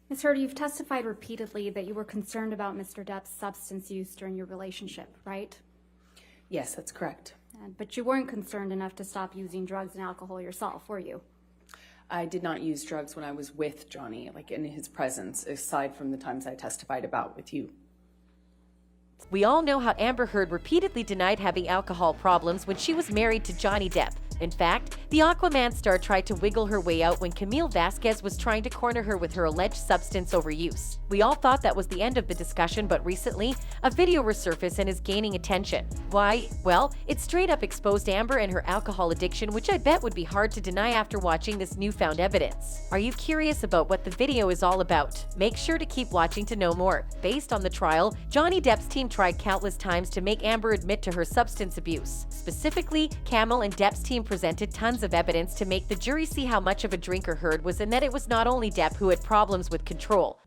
Ms. Heard, you've testified repeatedly that you were concerned about Mr. Depp's substance use during your relationship, right? Yes, that's correct. But you weren't concerned enough to stop using drugs and alcohol yourself, were you? I did not use drugs when I was with Johnny, like in his presence, aside from the times I testified about with you. We all know how Amber Heard repeatedly denied having alcohol problems when she was married to Johnny Depp. In fact, the Aquaman star tried to wiggle her way out when Camille Vasquez was trying to corner her with her alleged substance overuse. We all thought that was the end of the discussion, but recently, a video resurfaced and is gaining attention. Why? Well, it straight up exposed Amber and her alcohol addiction, which I bet would be hard to deny after watching this newfound evidence. Are you curious about what the video is all about? Make sure to keep watching to know more. Based on the trial, Johnny Depp's team tried countless times to make Amber admit to her substance abuse. Specifically, Camille and Depp's team presented tons of evidence to make the jury see how much of a drinker Heard was and that it was not only Depp who had problems with control.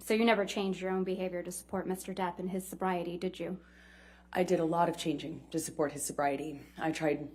So you never changed your own behavior to support Mr. Depp and his sobriety, did you? I did a lot of changing to support his sobriety. I tried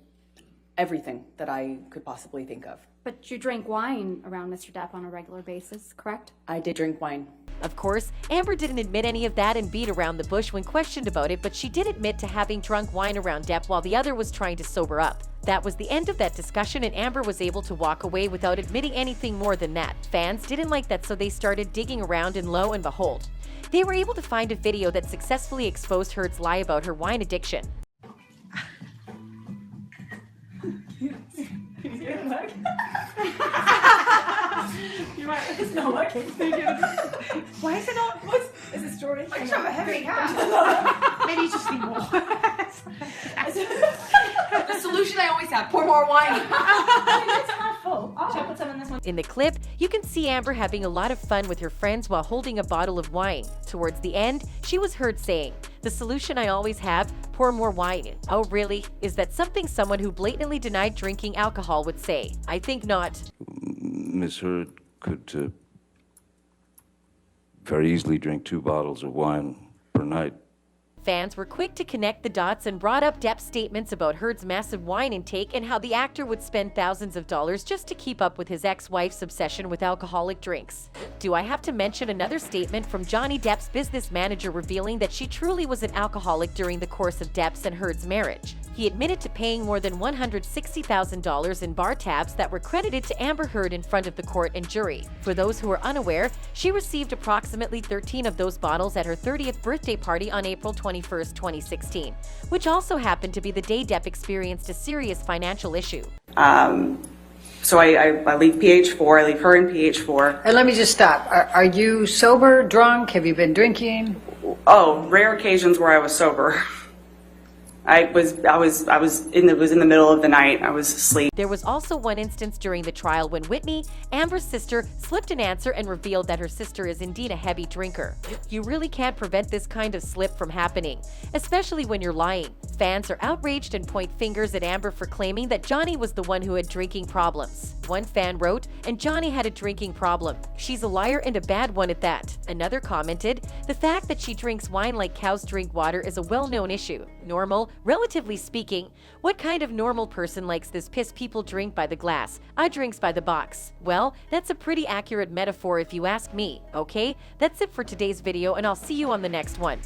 everything that I could possibly think of. But you drank wine around Mr. Depp on a regular basis, correct? I did drink wine. Of course, Amber didn't admit any of that and beat around the bush when questioned about it, but she did admit to having drunk wine around Depp while the other was trying to sober up. That was the end of that discussion, and Amber was able to walk away without admitting anything more than that. Fans didn't like that, so they started digging around, and lo and behold, they were able to find a video that successfully exposed Heard's lie about her wine addiction. It's not working. Why is it not? Is it Jordan? I have a heavy hand. Maybe it's just more. The solution I always have: pour more wine. It's half full. Should I put some in this one? In the clip, you can see Amber having a lot of fun with her friends while holding a bottle of wine. Towards the end, she was heard saying, "The solution I always have, pour more wine." Oh really? Is that something someone who blatantly denied drinking alcohol would say? I think not. Ms. Heard could very easily drink 2 bottles of wine per night. Fans were quick to connect the dots and brought up Depp's statements about Heard's massive wine intake and how the actor would spend thousands of dollars just to keep up with his ex-wife's obsession with alcoholic drinks. Do I have to mention another statement from Johnny Depp's business manager revealing that she truly was an alcoholic during the course of Depp's and Heard's marriage? He admitted to paying more than $160,000 in bar tabs that were credited to Amber Heard in front of the court and jury. For those who are unaware, she received approximately 13 of those bottles at her 30th birthday party on April 21st, 2016, which also happened to be the day Depp experienced a serious financial issue. So I leave PH4, I leave her in PH4. And let me just stop. Are you sober, drunk? Have you been drinking? Oh, rare occasions where I was sober. It was in the middle of the night. I was asleep. There was also one instance during the trial when Whitney, Amber's sister, slipped an answer and revealed that her sister is indeed a heavy drinker. You really can't prevent this kind of slip from happening, especially when you're lying. Fans are outraged and point fingers at Amber for claiming that Johnny was the one who had drinking problems. One fan wrote, "And Johnny had a drinking problem. She's a liar and a bad one at that." Another commented, "The fact that she drinks wine like cows drink water is a well-known issue. Normal, relatively speaking. What kind of normal person likes this piss people drink by the glass? I drinks by the box." Well, that's a pretty accurate metaphor if you ask me, okay? That's it for today's video, and I'll see you on the next one.